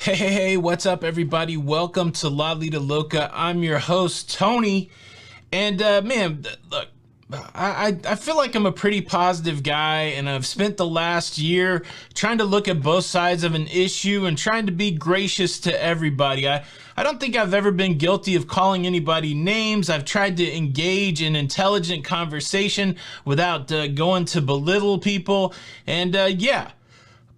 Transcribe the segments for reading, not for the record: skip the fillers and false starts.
Hey, what's up, everybody? Welcome to Lido Loca. I'm your host, Tony. And man, look, I feel like I'm a pretty positive guy, and I've spent the last year trying to look at both sides of an issue and trying to be gracious to everybody. I don't think I've ever been guilty of calling anybody names. I've tried to engage in intelligent conversation without going to belittle people. And yeah.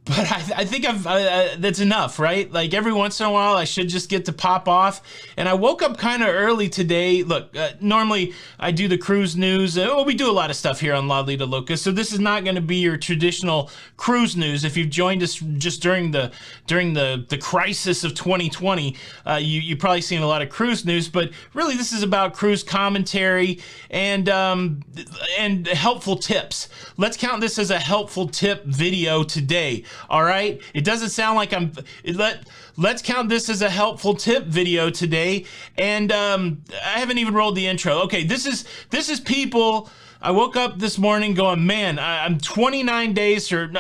But I think that's enough, right? Like every once in a while, I should just get to pop off. And I woke up kind of early today. Look, normally I do the cruise news. We do a lot of stuff here on Lido Loca, so this is not going to be your traditional cruise news. If you've joined us just during the crisis of 2020, you probably seen a lot of cruise news. But really, this is about cruise commentary and helpful tips. Let's count this as a helpful tip video today. All right, it doesn't sound like let's count this as a helpful tip video today. And I haven't even rolled the intro. Okay, this is people. I woke up this morning going, man, I'm 29 days, or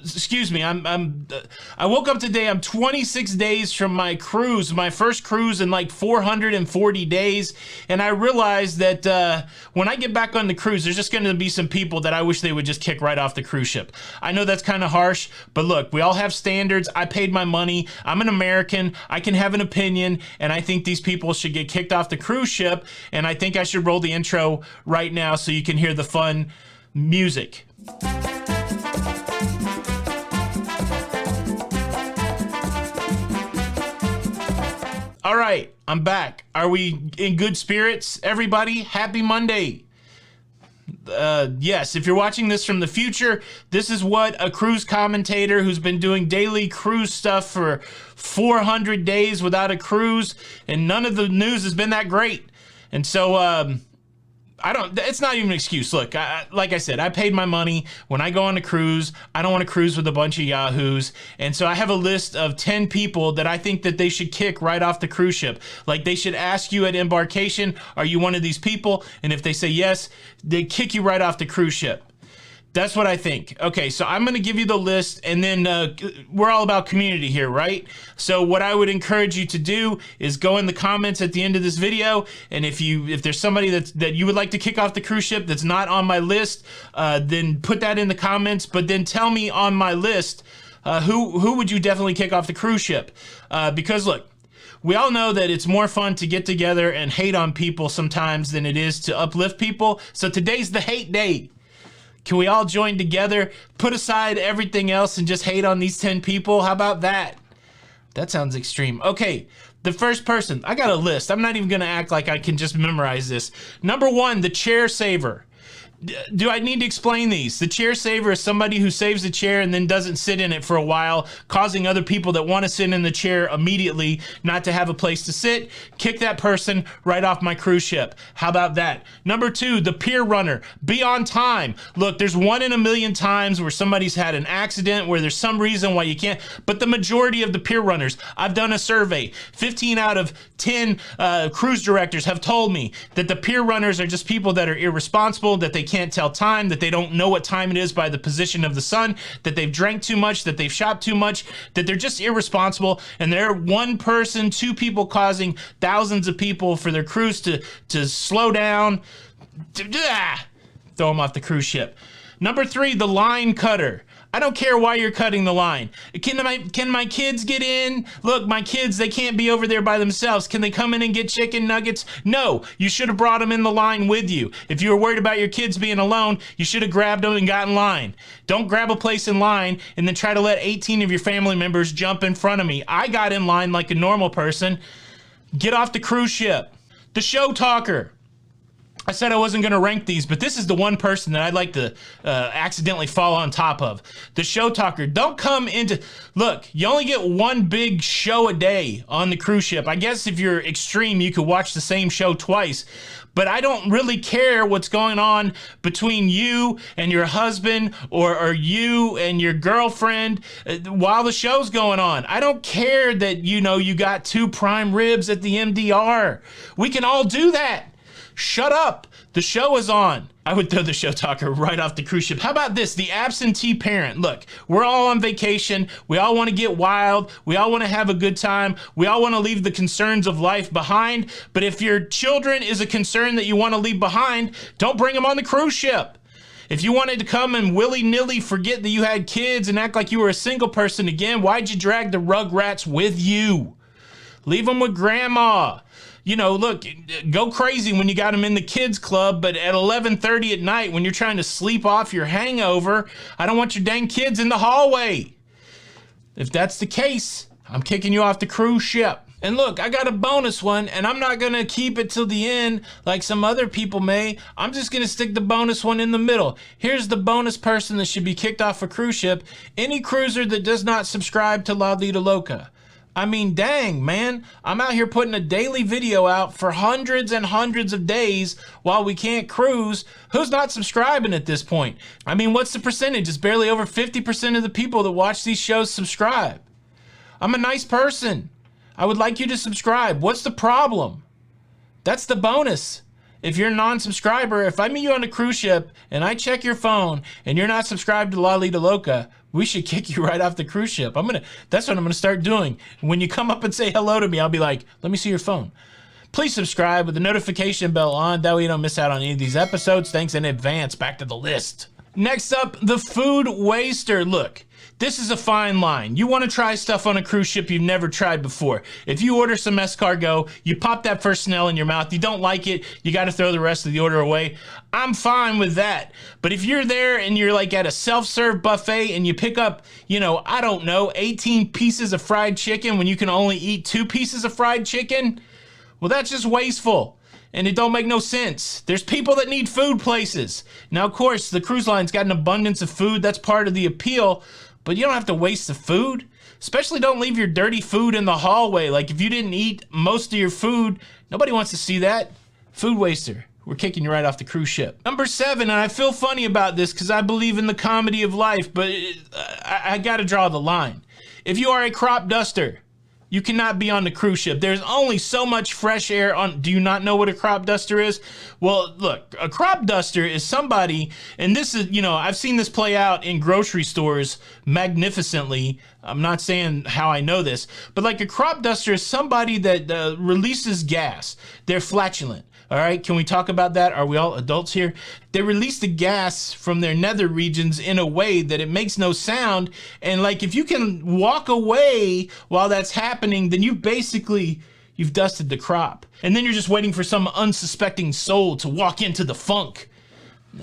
excuse me, I woke up today, I'm 26 days from my cruise, my first cruise in like 440 days, and I realized that when I get back on the cruise, there's just going to be some people that I wish they would just kick right off the cruise ship. I know that's kind of harsh, but look, we all have standards. I paid my money. I'm an American. I can have an opinion, and I think these people should get kicked off the cruise ship, and I think I should roll the intro right now so you can hear the fun music. All right, I'm back. Are we in good spirits, everybody? Happy Monday. Yes, if you're watching this from the future, this is what a cruise commentator who's been doing daily cruise stuff for 400 days without a cruise, and none of the news has been that great. And so, it's not even an excuse. Look, like I said, I paid my money. When I go on a cruise, I don't want to cruise with a bunch of yahoos. And so I have a list of 10 people that I think that they should kick right off the cruise ship. Like, they should ask you at embarkation, are you one of these people? And if they say yes, they kick you right off the cruise ship. That's what I think. Okay, so I'm going to give you the list, and then we're all about community here, right? So what I would encourage you to do is go in the comments at the end of this video, and if there's somebody that you would like to kick off the cruise ship that's not on my list, then put that in the comments, but then tell me on my list who would you definitely kick off the cruise ship? Because look, we all know that it's more fun to get together and hate on people sometimes than it is to uplift people. So today's the hate day. Can we all join together, put aside everything else, and just hate on these 10 people? How about that? That sounds extreme. Okay, the first person. I got a list. I'm not even going to act like I can just memorize this. Number 1, the chair saver. Do I need to explain these? The chair saver is somebody who saves a chair and then doesn't sit in it for a while, causing other people that want to sit in the chair immediately not to have a place to sit. Kick that person right off my cruise ship. How about that? Number 2, the pier runner. Be on time. Look, there's 1 in a million times where somebody's had an accident, where there's some reason why you can't, but the majority of the pier runners, I've done a survey, 15 out of 10 cruise directors have told me that the pier runners are just people that are irresponsible, that they can't tell time, that they don't know what time it is by the position of the sun, that they've drank too much, that they've shopped too much, that they're just irresponsible, and they're 1 person, 2 people causing thousands of people for their cruise to slow down. Throw them off the cruise ship. Number 3, the line cutter. I don't care why you're cutting the line. Can my kids get in? Look, my kids, they can't be over there by themselves. Can they come in and get chicken nuggets? No, you should have brought them in the line with you. If you were worried about your kids being alone, you should have grabbed them and got in line. Don't grab a place in line and then try to let 18 of your family members jump in front of me. I got in line like a normal person. Get off the cruise ship. The show talker. I said I wasn't going to rank these, but this is the one person that I'd like to accidentally fall on top of. The show talker. Don't come into... Look, you only get 1 big show a day on the cruise ship. I guess if you're extreme, you could watch the same show twice. But I don't really care what's going on between you and your husband or you and your girlfriend while the show's going on. I don't care that, you got 2 prime ribs at the MDR. We can all do that. Shut up. The show is on. I would throw the show talker right off the cruise ship. How about this? The absentee parent. Look, we're all on vacation. We all want to get wild. We all want to have a good time. We all want to leave the concerns of life behind. But if your children is a concern that you want to leave behind, don't bring them on the cruise ship. If you wanted to come and willy-nilly forget that you had kids and act like you were a single person again, why'd you drag the Rugrats with you? Leave them with grandma. You know, look, go crazy when you got them in the kids club, but at 11:30 at night when you're trying to sleep off your hangover, I don't want your dang kids in the hallway. If that's the case, I'm kicking you off the cruise ship. And look, I got a bonus one, and I'm not going to keep it till the end like some other people may. I'm just going to stick the bonus one in the middle. Here's the bonus person that should be kicked off a cruise ship. Any cruiser that does not subscribe to Lido Loca. I mean, dang, man, I'm out here putting a daily video out for hundreds and hundreds of days while we can't cruise. Who's not subscribing at this point? I mean, what's the percentage? It's barely over 50% of the people that watch these shows subscribe. I'm a nice person. I would like you to subscribe. What's the problem? That's the bonus. If you're a non-subscriber, if I meet you on a cruise ship and I check your phone and you're not subscribed to Lido Loca, we should kick you right off the cruise ship. That's what I'm gonna start doing. When you come up and say hello to me, I'll be like, let me see your phone. Please subscribe with the notification bell on. That way you don't miss out on any of these episodes. Thanks in advance. Back to the list. Next up, the food waster. Look, this is a fine line. You want to try stuff on a cruise ship you've never tried before. If you order some escargot, you pop that first snail in your mouth, you don't like it, you got to throw the rest of the order away. I'm fine with that. But if you're there and you're like at a self-serve buffet and you pick up, you know, I don't know, 18 pieces of fried chicken when you can only eat 2 pieces of fried chicken, well, that's just wasteful. And it don't make no sense. There's people that need food places. Now, of course, the cruise line's got an abundance of food. That's part of the appeal. But you don't have to waste the food. Especially don't leave your dirty food in the hallway. Like if you didn't eat most of your food, nobody wants to see that. Food waster. We're kicking you right off the cruise ship. Number 7, and I feel funny about this because I believe in the comedy of life, but I gotta draw the line. If you are a crop duster, you cannot be on the cruise ship. There's only so much fresh air on. Do you not know what a crop duster is? Well, look, a crop duster is somebody, and this is, you know, I've seen this play out in grocery stores magnificently. I'm not saying how I know this, but like a crop duster is somebody that releases gas. They're flatulent. All right, can we talk about that? Are we all adults here? They release the gas from their nether regions in a way that it makes no sound. And like, if you can walk away while that's happening, then you've dusted the crop. And then you're just waiting for some unsuspecting soul to walk into the funk.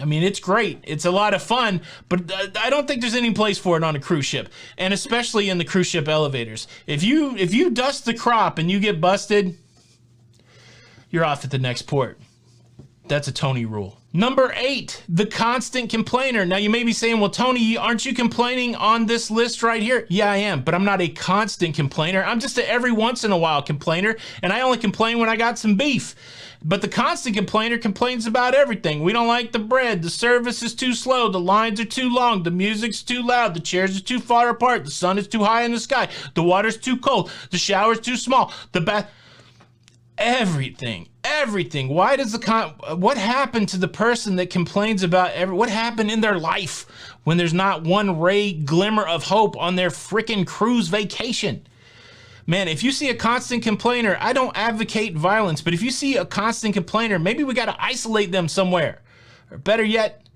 I mean, it's great. It's a lot of fun, but I don't think there's any place for it on a cruise ship, and especially in the cruise ship elevators. If you dust the crop and you get busted, you're off at the next port. That's a Tony rule. Number 8, the constant complainer. Now you may be saying, well, Tony, aren't you complaining on this list right here? Yeah, I am, but I'm not a constant complainer. I'm just a every once in a while complainer, and I only complain when I got some beef. But the constant complainer complains about everything. We don't like the bread, the service is too slow, the lines are too long, the music's too loud, the chairs are too far apart, the sun is too high in the sky, the water's too cold, the shower's too small, the bath... Everything. Why does what happened to the person that complains about what happened in their life when there's not one ray glimmer of hope on their frickin' cruise vacation? Man, if you see a constant complainer, I don't advocate violence, but if you see a constant complainer, maybe we got to isolate them somewhere. Or better yet,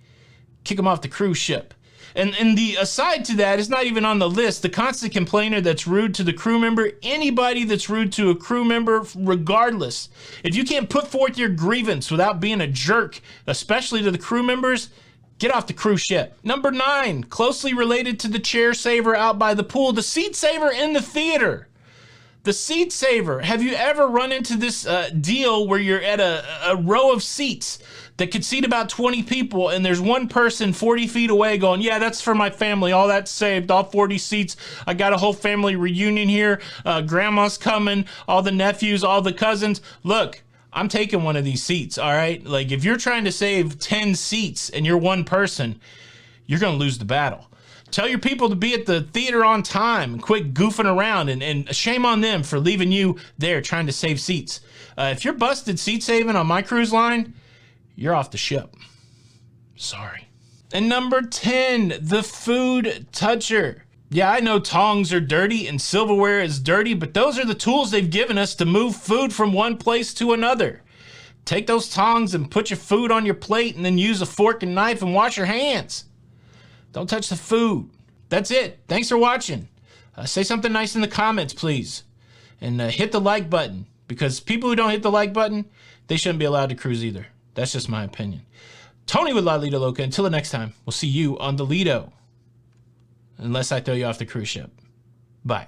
kick them off the cruise ship. And the aside to that, it's not even on the list. The constant complainer that's rude to the crew member, anybody that's rude to a crew member, regardless. If you can't put forth your grievance without being a jerk, especially to the crew members, get off the cruise ship. Number 9, closely related to the chair saver out by the pool, the seat saver in the theater. The seat saver. Have you ever run into this deal where you're at a row of seats that could seat about 20 people and there's one person 40 feet away going, yeah, that's for my family. All that's saved, all 40 seats. I got a whole family reunion here. Grandma's coming, all the nephews, all the cousins. Look, I'm taking one of these seats, all right? Like if you're trying to save 10 seats and you're one person, you're going to lose the battle. Tell your people to be at the theater on time and quit goofing around, and shame on them for leaving you there trying to save seats. If you're busted seat saving on my cruise line, you're off the ship. Sorry. And number 10, the food toucher. Yeah, I know tongs are dirty and silverware is dirty, but those are the tools they've given us to move food from one place to another. Take those tongs and put your food on your plate and then use a fork and knife and wash your hands. Don't touch the food. That's it. Thanks for watching. Say something nice in the comments, please. And hit the like button, because people who don't hit the like button, they shouldn't be allowed to cruise either. That's just my opinion. Tony with Lido Loca. Until the next time, we'll see you on the Lido. Unless I throw you off the cruise ship. Bye.